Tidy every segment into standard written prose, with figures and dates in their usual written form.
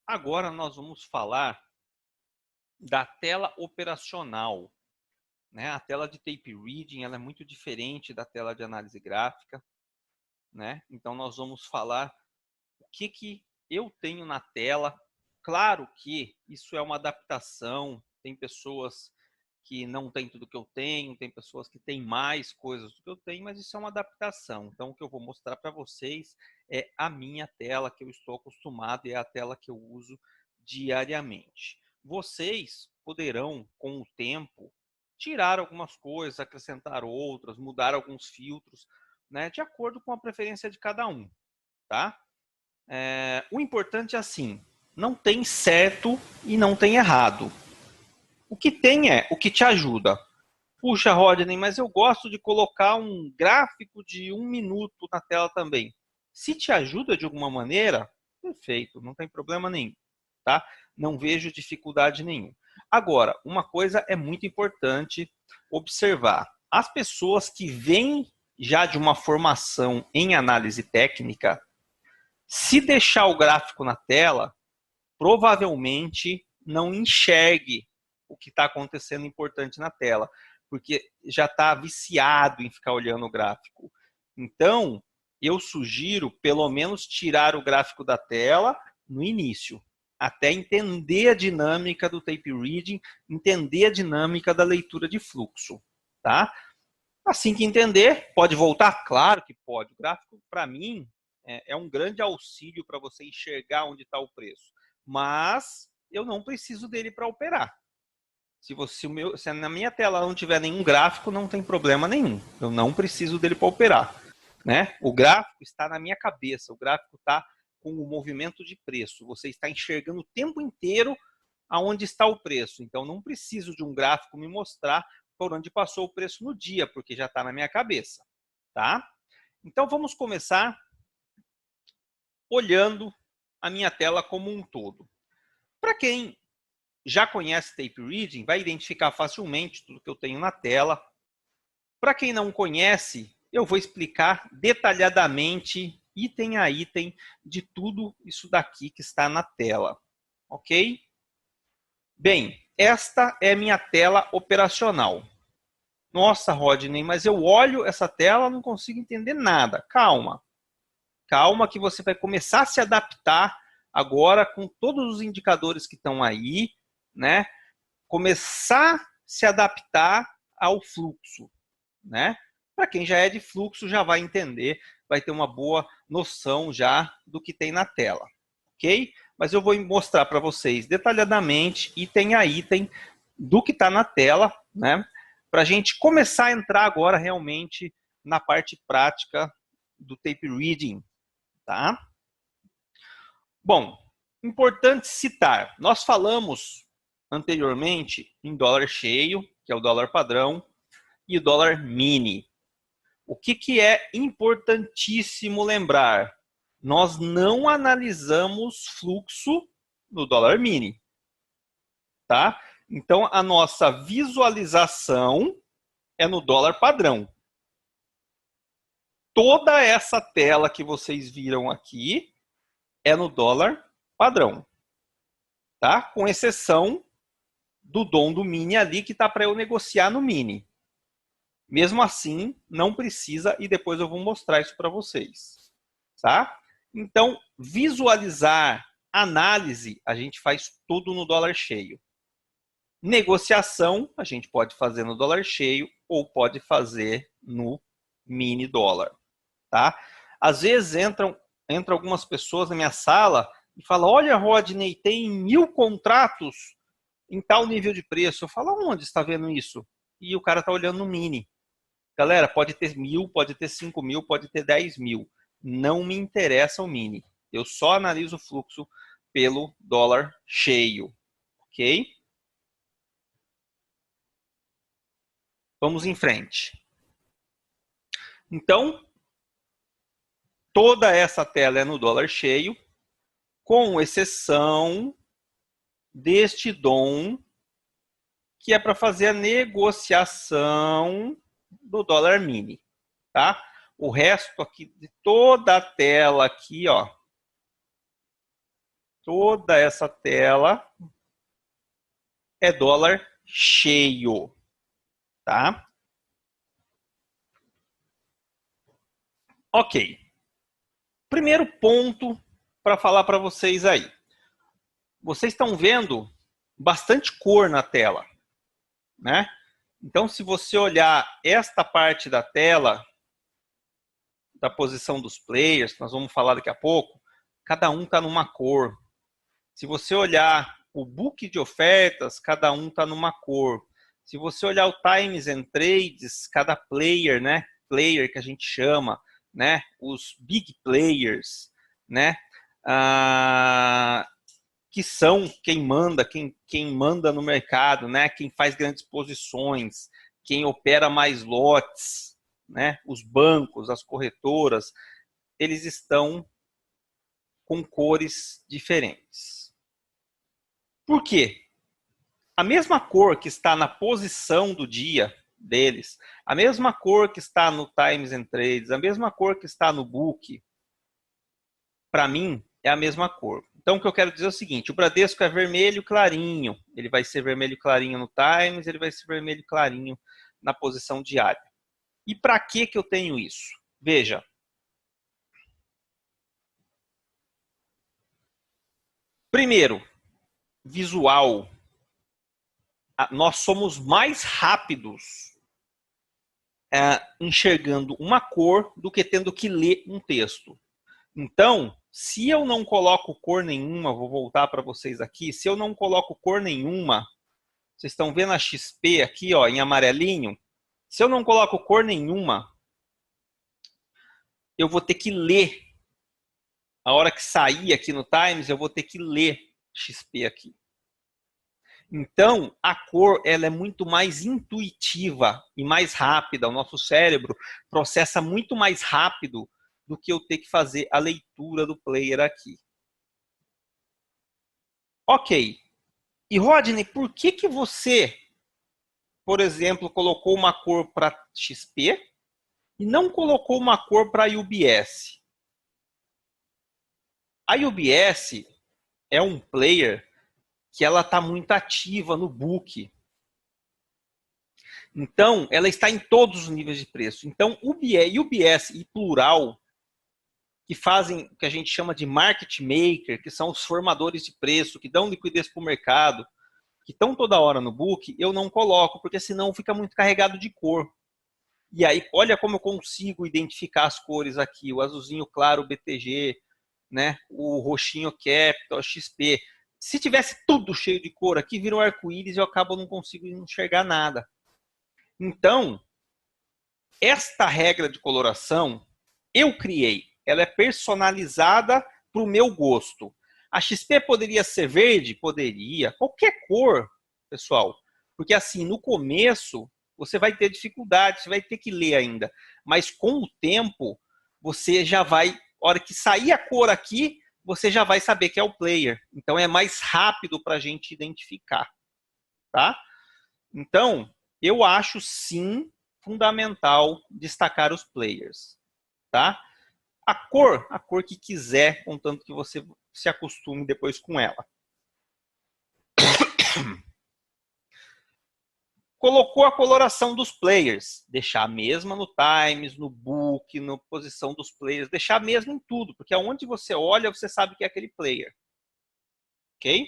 Agora nós vamos falar da tela operacional, né? A tela de tape reading ela é muito diferente da tela de análise gráfica, né? Então nós vamos falar o que eu tenho na tela. Claro que isso é uma adaptação, tem pessoas que não têm tudo que eu tenho, tem pessoas que têm mais coisas do que eu tenho, mas isso é uma adaptação. Então o que eu vou mostrar para vocês é a minha tela que eu estou acostumado e é a tela que eu uso diariamente. Vocês poderão, com o tempo, tirar algumas coisas, acrescentar outras, mudar alguns filtros, né, de acordo com a preferência de cada um, tá? O importante é assim, não tem certo e não tem errado. O que tem é o que te ajuda. Puxa, Rodney, mas eu gosto de colocar um gráfico de 1 minuto na tela também. Se te ajuda de alguma maneira, perfeito, não tem problema nenhum, tá? Não vejo dificuldade nenhuma. Agora, uma coisa é muito importante observar. As pessoas que vêm já de uma formação em análise técnica, se deixar o gráfico na tela, provavelmente não enxergue o que está acontecendo importante na tela, porque já está viciado em ficar olhando o gráfico. Então, eu sugiro pelo menos tirar o gráfico da tela no início, até entender a dinâmica do tape reading, entender a dinâmica da leitura de fluxo, tá? Assim que entender, pode voltar? Claro que pode. O gráfico, para mim, é um grande auxílio para você enxergar onde está o preço. Mas eu não preciso dele para operar. Se na minha tela não tiver nenhum gráfico, não tem problema nenhum. Eu não preciso dele para operar, né? O gráfico está na minha cabeça. O gráfico está com o movimento de preço. Você está enxergando o tempo inteiro aonde está o preço. Então, não preciso de um gráfico me mostrar por onde passou o preço no dia, porque já está na minha cabeça, tá? Então, vamos começar olhando a minha tela como um todo. Para quem já conhece tape reading, vai identificar facilmente tudo que eu tenho na tela. Para quem não conhece, eu vou explicar detalhadamente, item a item, de tudo isso daqui que está na tela, ok? Bem, esta é minha tela operacional. Nossa, Rodney, mas eu olho essa tela e não consigo entender nada. Calma. Calma que você vai começar a se adaptar agora com todos os indicadores que estão aí, né? Começar a se adaptar ao fluxo, né? Para quem já é de fluxo, já vai entender, vai ter uma boa noção já do que tem na tela, ok? Mas eu vou mostrar para vocês detalhadamente, item a item, do que está na tela, né? Para a gente começar a entrar agora realmente na parte prática do tape reading, tá? Bom, importante citar, nós falamos anteriormente em dólar cheio, que é o dólar padrão, e o dólar mini. O que é importantíssimo lembrar? Nós não analisamos fluxo no dólar mini, tá? Então, a nossa visualização é no dólar padrão. Toda essa tela que vocês viram aqui é no dólar padrão, tá? Com exceção do DOM do mini ali, que tá para eu negociar no mini. Mesmo assim, não precisa, e depois eu vou mostrar isso para vocês, tá? Então, visualizar, análise, a gente faz tudo no dólar cheio. Negociação, a gente pode fazer no dólar cheio ou pode fazer no mini dólar, tá? Às vezes entram algumas pessoas na minha sala e falam, olha, Rodney, tem 1000 contratos em tal nível de preço. Eu falo, onde está vendo isso? E o cara está olhando no mini. Galera, pode ter 1000, pode ter 5000, pode ter 10.000. Não me interessa o mini. Eu só analiso o fluxo pelo dólar cheio, ok? Vamos em frente. Então, toda essa tela é no dólar cheio, com exceção deste DOM, que é para fazer a negociação do dólar mini, tá? O resto aqui de toda a tela aqui, ó, Toda essa tela é dólar cheio, tá? Ok. Primeiro ponto para falar para vocês aí. Vocês estão vendo bastante cor na tela, né? Então, se você olhar esta parte da tela, da posição dos players, que nós vamos falar daqui a pouco, cada um está numa cor. Se você olhar o book de ofertas, cada um está numa cor. Se você olhar o times and trades, cada player, né? Player que a gente chama, né? Os big players, né? Que são quem manda no mercado, né? Quem faz grandes posições, quem opera mais lotes, né? Os bancos, as corretoras, eles estão com cores diferentes. Por quê? A mesma cor que está na posição do dia deles, a mesma cor que está no Times and Trades, a mesma cor que está no book, para mim, é a mesma cor. Então, o que eu quero dizer é o seguinte, o Bradesco é vermelho clarinho, ele vai ser vermelho clarinho no Times, ele vai ser vermelho clarinho na posição diária. E para que eu tenho isso? Veja. Primeiro, visual. Nós somos mais rápidos enxergando uma cor do que tendo que ler um texto. Então, se eu não coloco cor nenhuma, vou voltar para vocês aqui, se eu não coloco cor nenhuma, vocês estão vendo a XP aqui, ó, em amarelinho? Se eu não coloco cor nenhuma, eu vou ter que ler. A hora que sair aqui no Times, eu vou ter que ler XP aqui. Então, a cor ela é muito mais intuitiva e mais rápida. O nosso cérebro processa muito mais rápido do que eu ter que fazer a leitura do player aqui. Ok. E Rodney, por que você, por exemplo, colocou uma cor para XP e não colocou uma cor para UBS? A UBS é um player que ela está muito ativa no book. Então, ela está em todos os níveis de preço. Então, UBS e Plural, que fazem o que a gente chama de market maker, que são os formadores de preço, que dão liquidez para o mercado, que estão toda hora no book, eu não coloco, porque senão fica muito carregado de cor. E aí, olha como eu consigo identificar as cores aqui, o azulzinho claro, o BTG, né? O roxinho Capital, XP. Se tivesse tudo cheio de cor aqui, vira um arco-íris e eu acabo não consigo enxergar nada. Então, esta regra de coloração eu criei. Ela é personalizada para o meu gosto. A XP poderia ser verde? Poderia. Qualquer cor, pessoal. Porque assim, no começo, você vai ter dificuldade, você vai ter que ler ainda. Mas com o tempo, você já vai, a hora que sair a cor aqui, você já vai saber que é o player. Então é mais rápido para a gente identificar. Tá? Então, eu acho sim fundamental destacar os players. Tá? A cor que quiser, contanto que você se acostume depois com ela. Colocou a coloração dos players, deixar a mesma no Times, no Book, na posição dos players, deixar a mesma em tudo, porque aonde você olha, você sabe que é aquele player. Ok?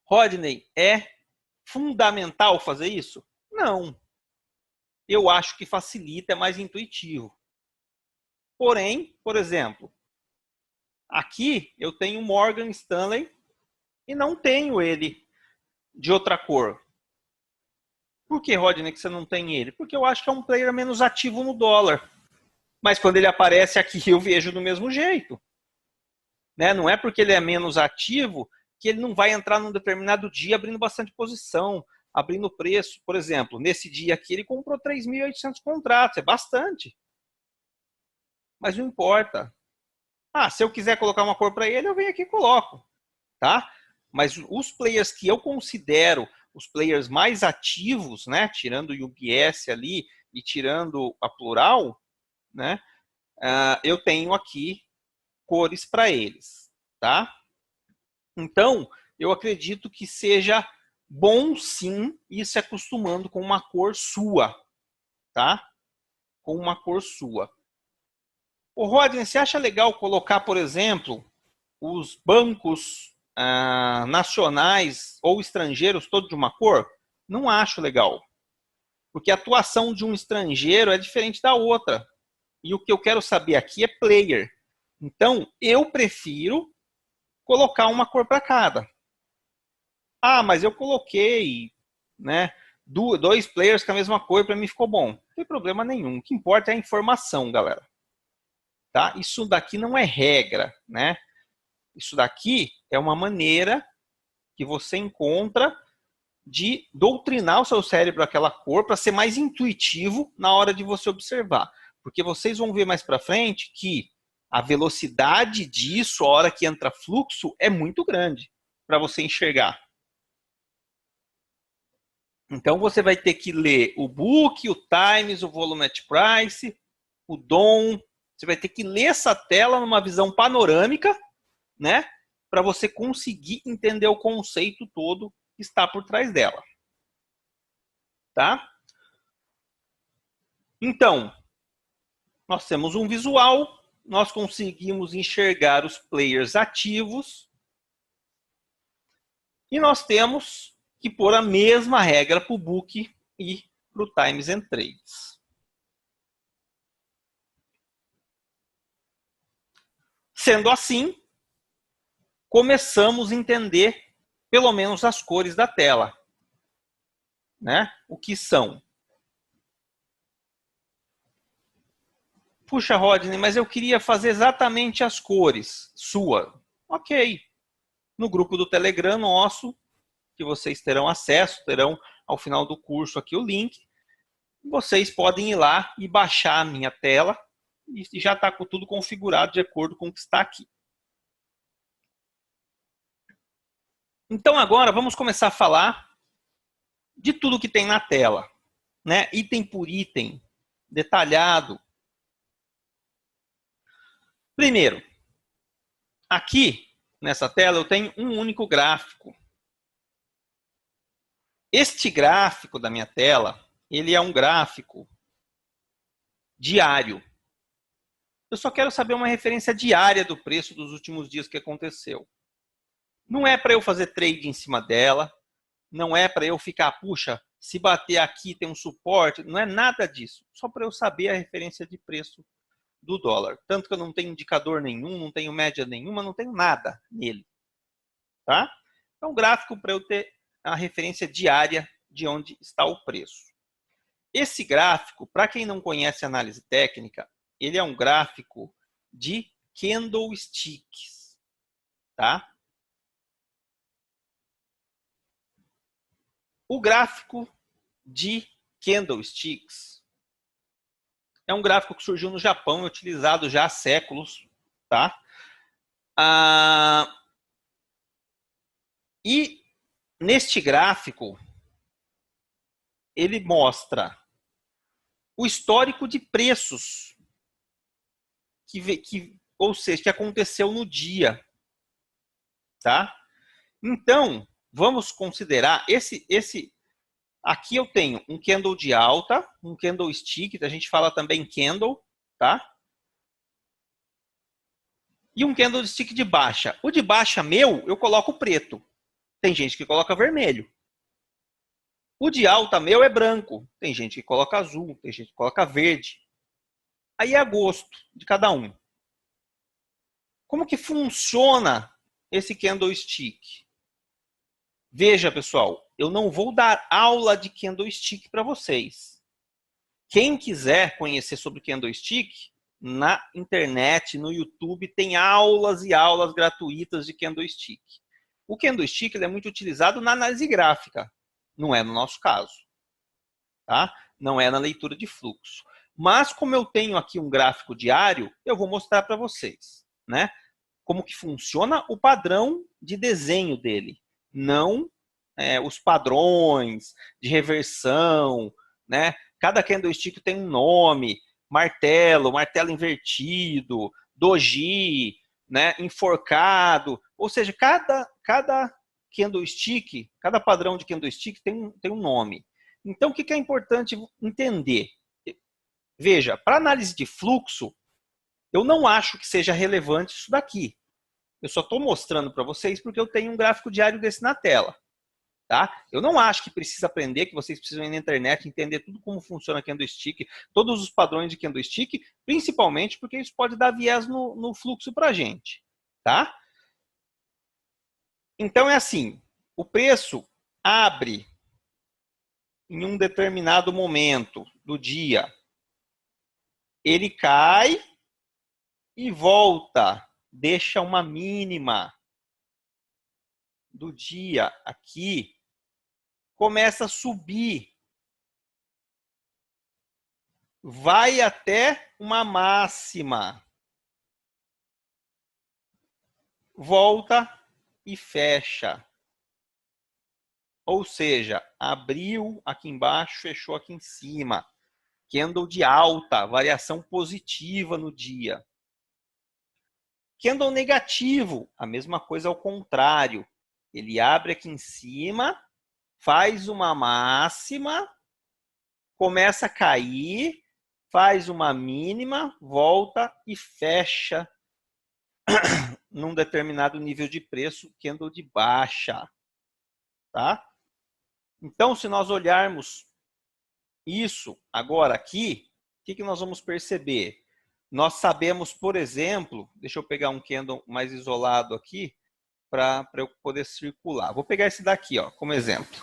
Rodney, é fundamental fazer isso? Não. Eu acho que facilita, é mais intuitivo. Porém, por exemplo, aqui eu tenho Morgan Stanley e não tenho ele de outra cor. Por que, Rodney, que você não tem ele? Porque eu acho que é um player menos ativo no dólar. Mas quando ele aparece aqui, eu vejo do mesmo jeito. Né? Não é porque ele é menos ativo que ele não vai entrar num determinado dia abrindo bastante posição, abrindo preço. Por exemplo, nesse dia aqui ele comprou 3.800 contratos, é bastante. Mas não importa. Se eu quiser colocar uma cor para ele, eu venho aqui e coloco. Tá? Mas os players que eu considero os players mais ativos, né, tirando o UBS ali e tirando a Plural, né, eu tenho aqui cores para eles, tá? Então, eu acredito que seja bom sim ir se acostumando com uma cor sua, tá? Com uma cor sua. Ô Rodney, você acha legal colocar, por exemplo, os bancos nacionais ou estrangeiros todos de uma cor? Não acho legal. Porque a atuação de um estrangeiro é diferente da outra. E o que eu quero saber aqui é player. Então, eu prefiro colocar uma cor para cada. Ah, mas eu coloquei, né, dois players com a mesma cor, para mim ficou bom. Não tem problema nenhum. O que importa é a informação, galera. Tá? Isso daqui não é regra, né? Isso daqui é uma maneira que você encontra de doutrinar o seu cérebro àquela cor para ser mais intuitivo na hora de você observar. Porque vocês vão ver mais para frente que a velocidade disso, a hora que entra fluxo, é muito grande para você enxergar. Então você vai ter que ler o book, o times, o volume at price, o DOM. Você vai ter que ler essa tela numa visão panorâmica, né? Para você conseguir entender o conceito todo que está por trás dela. Tá? Então, nós temos um visual, nós conseguimos enxergar os players ativos e nós temos que pôr a mesma regra para o book e para o times and trades. Sendo assim, começamos a entender pelo menos as cores da tela, né? O que são? Puxa, Rodney, mas eu queria fazer exatamente as cores. Sua. Ok. No grupo do Telegram nosso, que vocês terão acesso, terão ao final do curso aqui o link. Vocês podem ir lá e baixar a minha tela e já está tudo configurado de acordo com o que está aqui. Então agora vamos começar a falar de tudo que tem na tela, né? Item por item, detalhado. Primeiro, aqui nessa tela eu tenho um único gráfico. Este gráfico da minha tela, ele é um gráfico diário. Eu só quero saber uma referência diária do preço dos últimos dias que aconteceu. Não é para eu fazer trade em cima dela, não é para eu ficar, puxa, se bater aqui tem um suporte, não é nada disso. Só para eu saber a referência de preço do dólar. Tanto que eu não tenho indicador nenhum, não tenho média nenhuma, não tenho nada nele. Tá? É um gráfico para eu ter a referência diária de onde está o preço. Esse gráfico, para quem não conhece análise técnica, ele é um gráfico de candlesticks. Tá? O gráfico de candlesticks é um gráfico que surgiu no Japão, utilizado já há séculos, tá? E neste gráfico, ele mostra o histórico de preços ou seja, que aconteceu no dia, tá? Então, vamos considerar aqui eu tenho um candle de alta, um candlestick, a gente fala também candle, tá? E um candlestick de baixa. O de baixa meu, eu coloco preto. Tem gente que coloca vermelho. O de alta meu é branco. Tem gente que coloca azul, tem gente que coloca verde. Aí é a gosto de cada um. Como que funciona esse candlestick? Veja, pessoal, eu não vou dar aula de candlestick para vocês. Quem quiser conhecer sobre candlestick, na internet, no YouTube, tem aulas e aulas gratuitas de candlestick. O candlestick ele é muito utilizado na análise gráfica, não é no nosso caso. Tá? Não é na leitura de fluxo. Mas como eu tenho aqui um gráfico diário, eu vou mostrar para vocês, né? Como que funciona o padrão de desenho dele. Não os padrões de reversão, né? Cada candlestick tem um nome, martelo, martelo invertido, doji, né? Enforcado. Ou seja, cada candlestick, cada padrão de candlestick tem um nome. Então, o que é importante entender? Veja, para análise de fluxo, eu não acho que seja relevante isso daqui. Eu só estou mostrando para vocês porque eu tenho um gráfico diário desse na tela. Tá? Eu não acho que precisa aprender, que vocês precisam ir na internet, entender tudo como funciona candlestick, todos os padrões de candlestick, principalmente porque isso pode dar viés no fluxo para a gente. Tá? Então é assim, o preço abre em um determinado momento do dia, ele cai e volta, deixa uma mínima do dia aqui, começa a subir, vai até uma máxima, volta e fecha. Ou seja, abriu aqui embaixo, fechou aqui em cima. Candle de alta, variação positiva no dia. Candle negativo, a mesma coisa ao contrário. Ele abre aqui em cima, faz uma máxima, começa a cair, faz uma mínima, volta e fecha num determinado nível de preço, candle de baixa. Tá? Então, se nós olharmos isso agora aqui, o que nós vamos perceber? Nós sabemos, por exemplo, deixa eu pegar um candle mais isolado aqui, para eu poder circular. Vou pegar esse daqui, ó, como exemplo.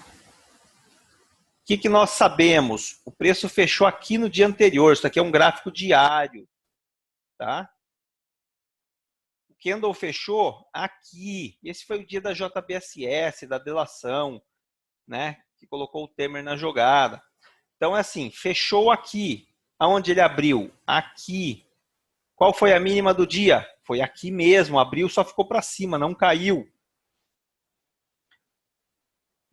O que nós sabemos? O preço fechou aqui no dia anterior. Isso aqui é um gráfico diário. Tá? O candle fechou aqui. Esse foi o dia da JBSS, da delação, né? Que colocou o Temer na jogada. Então é assim, fechou aqui. Aonde ele abriu? Aqui. Qual foi a mínima do dia? Foi aqui mesmo. Abriu, só ficou para cima, não caiu.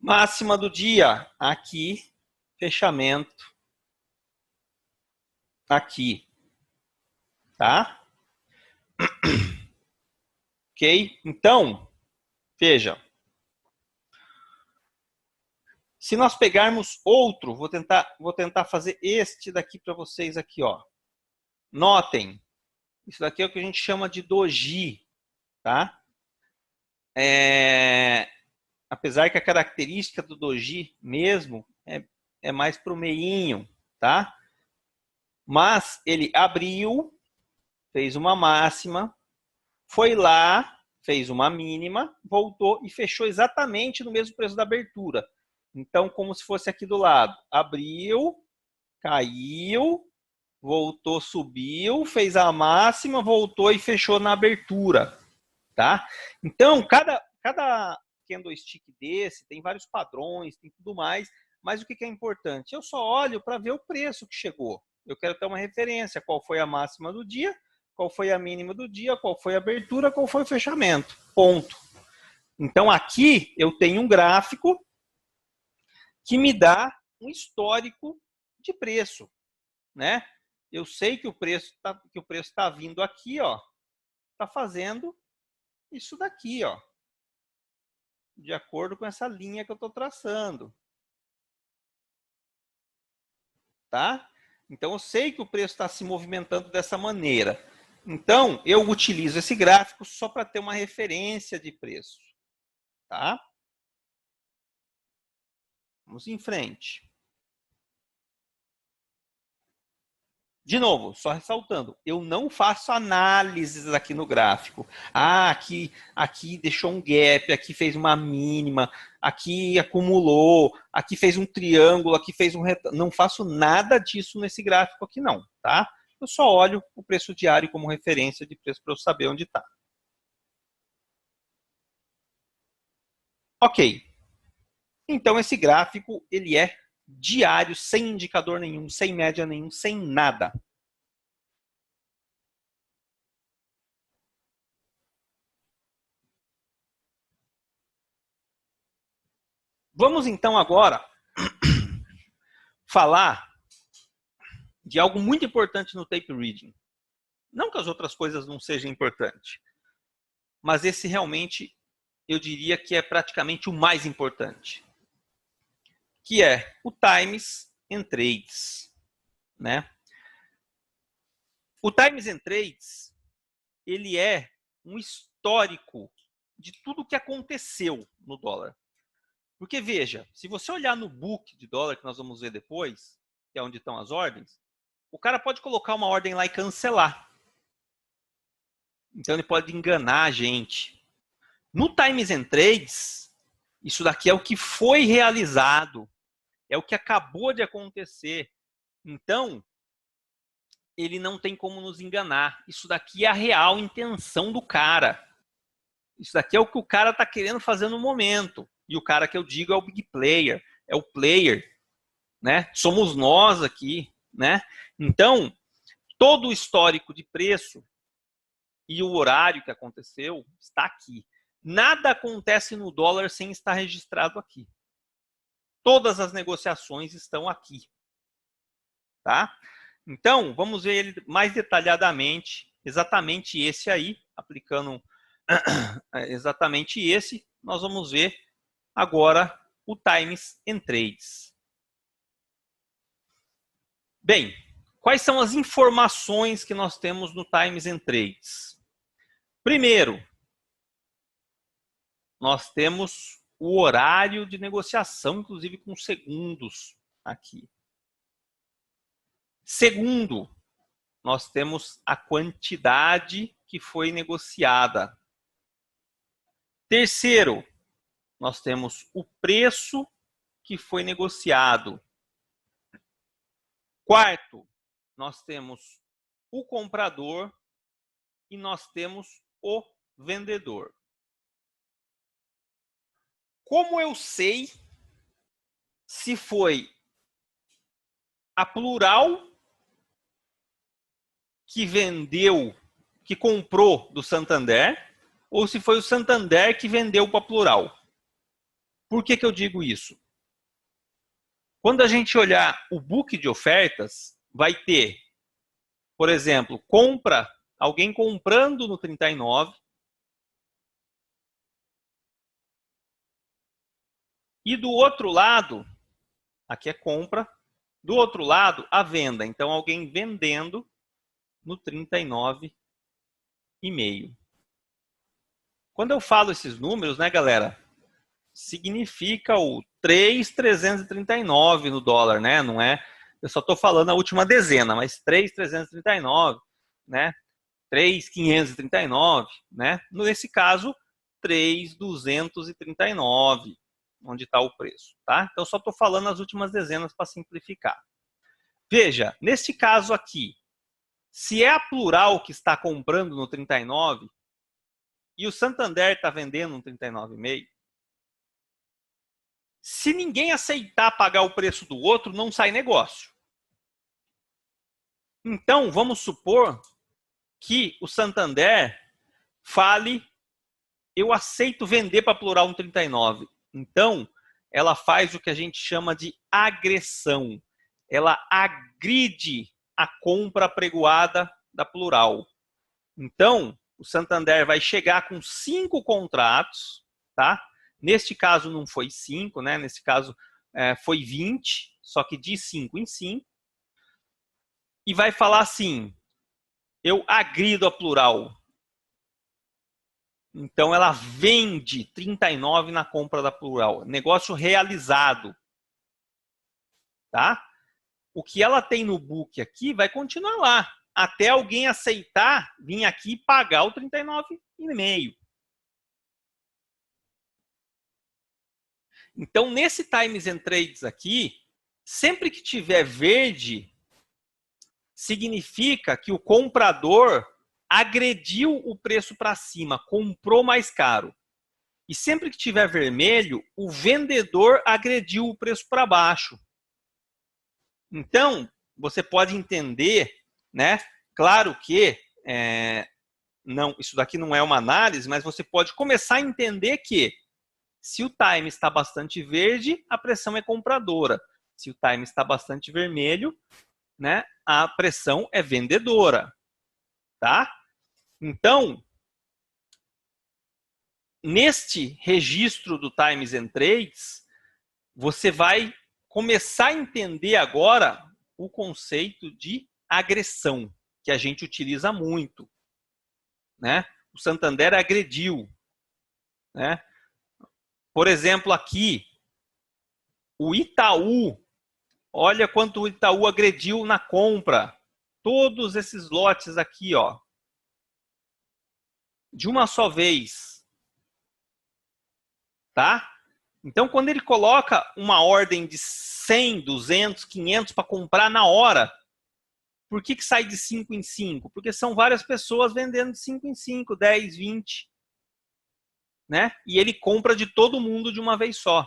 Máxima do dia, aqui, fechamento, aqui, tá? Ok? Então, veja, se nós pegarmos outro, vou tentar fazer este daqui para vocês aqui, ó. Notem, isso daqui é o que a gente chama de doji, tá? Apesar que a característica do doji mesmo é mais pro meinho, tá? Mas ele abriu, fez uma máxima, foi lá, fez uma mínima, voltou e fechou exatamente no mesmo preço da abertura. Então, como se fosse aqui do lado. Abriu, caiu, voltou, subiu, fez a máxima, voltou e fechou na abertura. Tá? Então, cada candlestick desse tem vários padrões, tem tudo mais, mas o que é importante? Eu só olho para ver o preço que chegou. Eu quero ter uma referência, qual foi a máxima do dia, qual foi a mínima do dia, qual foi a abertura, qual foi o fechamento. Ponto. Então, aqui eu tenho um gráfico que me dá um histórico de preço. Né? Eu sei que o preço está vindo aqui, ó, está fazendo isso daqui, ó, de acordo com essa linha que eu estou traçando. Tá? Então, eu sei que o preço está se movimentando dessa maneira. Então, eu utilizo esse gráfico só para ter uma referência de preço. Tá? Vamos em frente. De novo, só ressaltando, eu não faço análises aqui no gráfico. Ah, aqui deixou um gap, aqui fez uma mínima, aqui acumulou, aqui fez um triângulo, aqui fez um retângulo. Não faço nada disso nesse gráfico aqui não, tá? Eu só olho o preço diário como referência de preço para eu saber onde está. Ok. Então, esse gráfico, ele é diário, sem indicador nenhum, sem média nenhum, sem nada. Vamos então agora falar de algo muito importante no tape reading. Não que as outras coisas não sejam importantes, mas esse realmente eu diria que é praticamente o mais importante, que é o Times and Trades, né? O Times and Trades, ele é um histórico de tudo que aconteceu no dólar. Porque veja, se você olhar no book de dólar, que nós vamos ver depois, que é onde estão as ordens, o cara pode colocar uma ordem lá e cancelar. Então ele pode enganar a gente. No Times and Trades, isso daqui é o que foi realizado, é o que acabou de acontecer. Então, ele não tem como nos enganar. Isso daqui é a real intenção do cara. Isso daqui é o que o cara está querendo fazer no momento. E o cara que eu digo é o big player, é o player, né? Somos nós aqui, né? Então, todo o histórico de preço e o horário que aconteceu está aqui. Nada acontece no dólar sem estar registrado aqui. Todas as negociações estão aqui, tá? Então, vamos ver ele mais detalhadamente, exatamente esse aí, aplicando exatamente esse, nós vamos ver agora o Times and Trades. Bem, quais são as informações que nós temos no Times and Trades? Primeiro, nós temos o horário de negociação, inclusive com segundos aqui. Segundo, nós temos a quantidade que foi negociada. Terceiro, nós temos o preço que foi negociado. Quarto, nós temos o comprador e nós temos o vendedor. Como eu sei se foi a Plural que vendeu, que comprou do Santander, ou se foi o Santander que vendeu para a Plural? Por que eu digo isso? Quando a gente olhar o book de ofertas, vai ter, por exemplo, alguém comprando no 39, e do outro lado, aqui é compra, do outro lado, a venda. Então, alguém vendendo no 39,5. Quando eu falo esses números, né, galera, significa o 3,339 no dólar, né? Não é, eu só estou falando a última dezena, mas 3,339, né? 3,539, né? Nesse caso, 3,239, onde está o preço, tá? Então, só estou falando as últimas dezenas para simplificar. Veja, neste caso aqui, se é a Plural que está comprando no 39 e o Santander está vendendo no 39,5, se ninguém aceitar pagar o preço do outro, não sai negócio. Então, vamos supor que o Santander fale, eu aceito vender para a Plural no 39. Então, ela faz o que a gente chama de agressão. Ela agride a compra pregoada da Plural. Então, o Santander vai chegar com 5 contratos, tá? Neste caso não foi 5, né? Nesse caso foi 20, só que de 5 em 5. E vai falar assim, eu agrido a Plural. Então ela vende 39 na compra da Plural. Negócio realizado. Tá? O que ela tem no book aqui vai continuar lá. Até alguém aceitar vir aqui e pagar o 39,5. Então, nesse Times and Trades aqui, sempre que tiver verde, significa que o comprador agrediu o preço para cima, comprou mais caro. E sempre que tiver vermelho, o vendedor agrediu o preço para baixo. Então, você pode entender, né? Claro que não, isso daqui não é uma análise, mas você pode começar a entender que se o time está bastante verde, a pressão é compradora. Se o time está bastante vermelho, né, a pressão é vendedora. Tá? Então, neste registro do Times and Trades, você vai começar a entender agora o conceito de agressão, que a gente utiliza muito, né? O Santander agrediu, né? Por exemplo, aqui, o Itaú, olha quanto o Itaú agrediu na compra. Todos esses lotes aqui, ó, de uma só vez, tá? Então, quando ele coloca uma ordem de 100, 200, 500 para comprar na hora, por que sai de 5 em 5? Porque são várias pessoas vendendo de 5 em 5, 10, 20, né? E ele compra de todo mundo de uma vez só,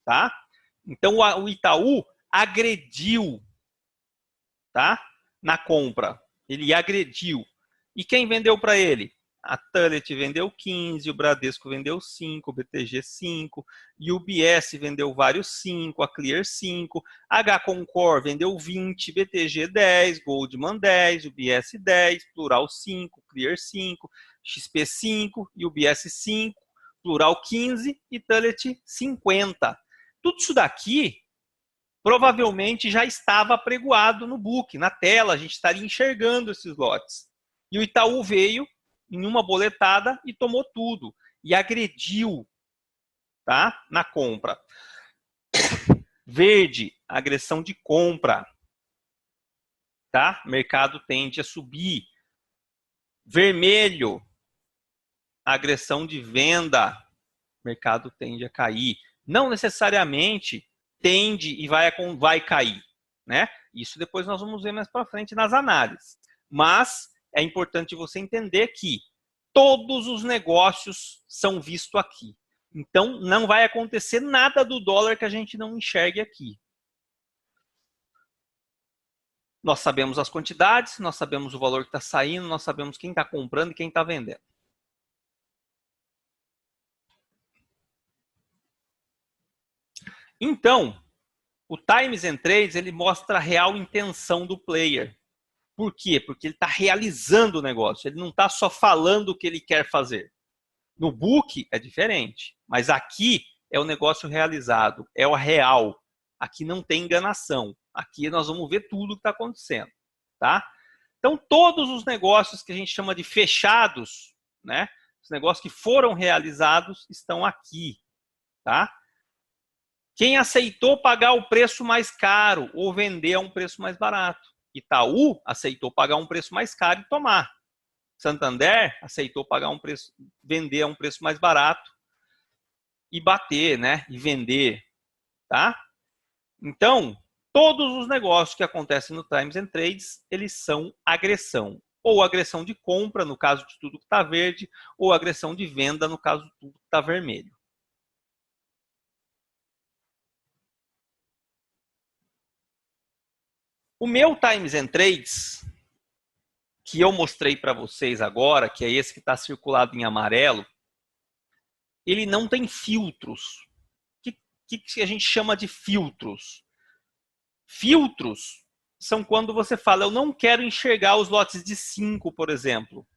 tá? Então, o Itaú agrediu, tá? Na compra. Ele agrediu. E quem vendeu para ele? A Tullet vendeu 15, o Bradesco vendeu 5, o BTG 5, e o UBS vendeu vários 5, a Clear 5, a H Concor vendeu 20, BTG 10, Goldman 10, UBS 10, Plural 5, Clear 5, XP 5, e UBS 5, Plural 15 e Tullet 50. Tudo isso daqui provavelmente já estava apregoado no book, na tela, a gente estaria enxergando esses lotes. E o Itaú veio em uma boletada e tomou tudo. E agrediu, tá? Na compra. Verde, agressão de compra. Tá? Mercado tende a subir. Vermelho, agressão de venda. Mercado tende a cair. Não necessariamente tende e vai cair, né? Isso depois nós vamos ver mais para frente nas análises. Mas é importante você entender que todos os negócios são vistos aqui. Então, não vai acontecer nada do dólar que a gente não enxergue aqui. Nós sabemos as quantidades, nós sabemos o valor que está saindo, nós sabemos quem está comprando e quem está vendendo. Então, o Times and Trades, ele mostra a real intenção do player. Por quê? Porque ele está realizando o negócio. Ele não está só falando o que ele quer fazer. No book é diferente, mas aqui é o negócio realizado, é o real. Aqui não tem enganação. Aqui nós vamos ver tudo o que está acontecendo, tá? Então, todos os negócios que a gente chama de fechados, né? Os negócios que foram realizados estão aqui, tá? Quem aceitou pagar o preço mais caro ou vender a um preço mais barato? Itaú aceitou pagar um preço mais caro e tomar. Santander aceitou pagar um preço, vender a um preço mais barato e bater, né? E vender, tá? Então, todos os negócios que acontecem no Times and Trades, eles são agressão. Ou agressão de compra, no caso de tudo que está verde, ou agressão de venda, no caso de tudo que está vermelho. O meu Times and Trades, que eu mostrei para vocês agora, que é esse que está circulado em amarelo, ele não tem filtros. O que a gente chama de filtros? Filtros são quando você fala, eu não quero enxergar os lotes de 5, por exemplo.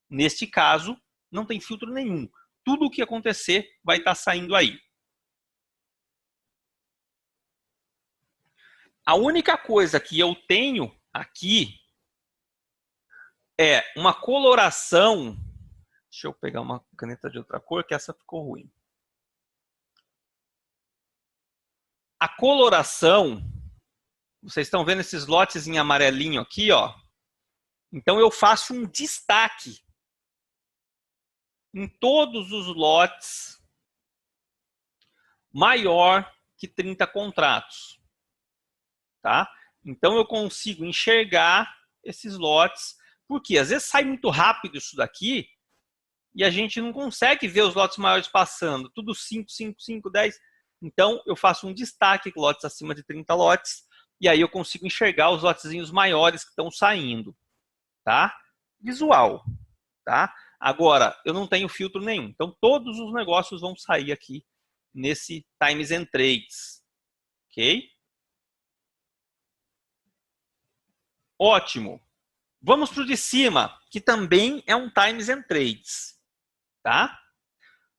Neste caso, não tem filtro nenhum. Tudo o que acontecer vai estar saindo aí. A única coisa que eu tenho aqui é uma coloração. Deixa eu pegar uma caneta de outra cor, que essa ficou ruim. A coloração, vocês estão vendo esses lotes em amarelinho aqui, ó. Então eu faço um destaque em todos os lotes maior que 30 contratos, tá? Então eu consigo enxergar esses lotes, porque às vezes sai muito rápido isso daqui e a gente não consegue ver os lotes maiores passando, tudo 5, 5, 5, 10. Então eu faço um destaque com lotes acima de 30 lotes e aí eu consigo enxergar os lotezinhos maiores que estão saindo, tá? Visual, tá? Agora, eu não tenho filtro nenhum. Então, todos os negócios vão sair aqui nesse Times and Trades. Ok? Ótimo. Vamos para o de cima, que também é um Times and Trades. tá?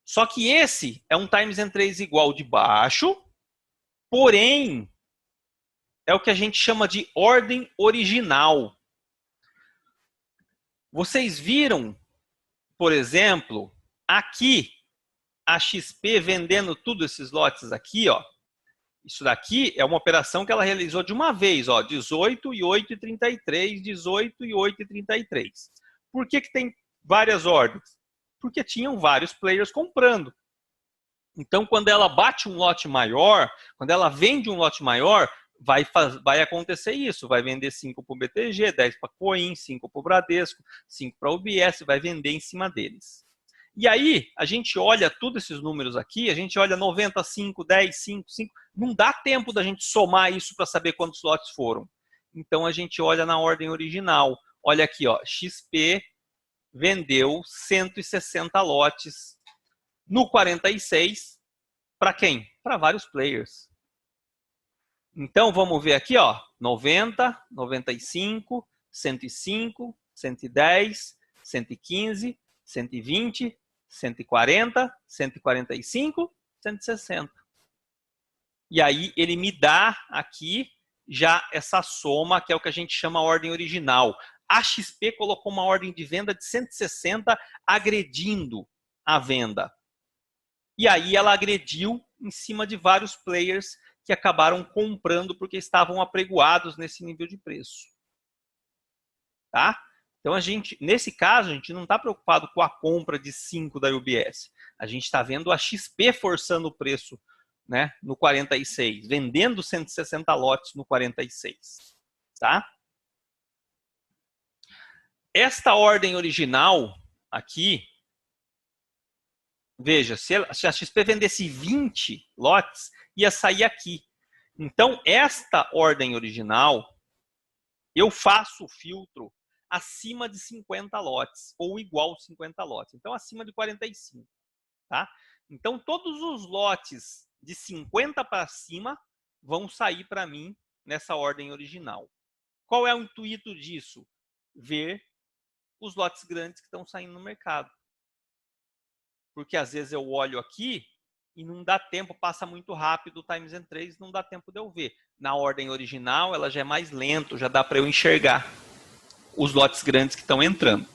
Só que esse é um times and trace igual de baixo, porém, é o que a gente chama de ordem original. Vocês viram, por exemplo, aqui, a XP vendendo tudo esses lotes aqui, ó. Isso daqui é uma operação que ela realizou de uma vez, ó, 18 e 8,33, 18 e 8,33. Por que que tem várias ordens? Porque tinham vários players comprando. Então, quando ela bate um lote maior, quando ela vende um lote maior, vai acontecer isso. Vai vender 5 para o BTG, 10 para a Coin, 5 para o Bradesco, 5 para o UBS, vai vender em cima deles. E aí, a gente olha todos esses números aqui, a gente olha 90, 5, 10, 5, 5. Não dá tempo da gente somar isso para saber quantos lotes foram. Então, a gente olha na ordem original. Olha aqui, ó, XP vendeu 160 lotes no 46, para quem? Para vários players. Então, vamos ver aqui, ó, 90, 95, 105, 110, 115, 120, 140, 145, 160. E aí, ele me dá aqui já essa soma, que é o que a gente chama a ordem original. A XP colocou uma ordem de venda de 160, agredindo a venda. E aí ela agrediu em cima de vários players que acabaram comprando porque estavam apregoados nesse nível de preço. Tá? Então, nesse caso, a gente não está preocupado com a compra de 5 da UBS. A gente está vendo a XP forçando o preço, né, no 46, vendendo 160 lotes no 46. Tá? Esta ordem original aqui, veja, se a XP vendesse 20 lotes, ia sair aqui. Então, esta ordem original, eu faço o filtro acima de 50 lotes, ou igual a 50 lotes. Então, acima de 45. Tá? Então, todos os lotes de 50 para cima vão sair para mim nessa ordem original. Qual é o intuito disso? Ver os lotes grandes que estão saindo no mercado. Porque às vezes eu olho aqui e não dá tempo, passa muito rápido o times and trace, não dá tempo de eu ver. Na ordem original, ela já é mais lento, já dá para eu enxergar os lotes grandes que estão entrando.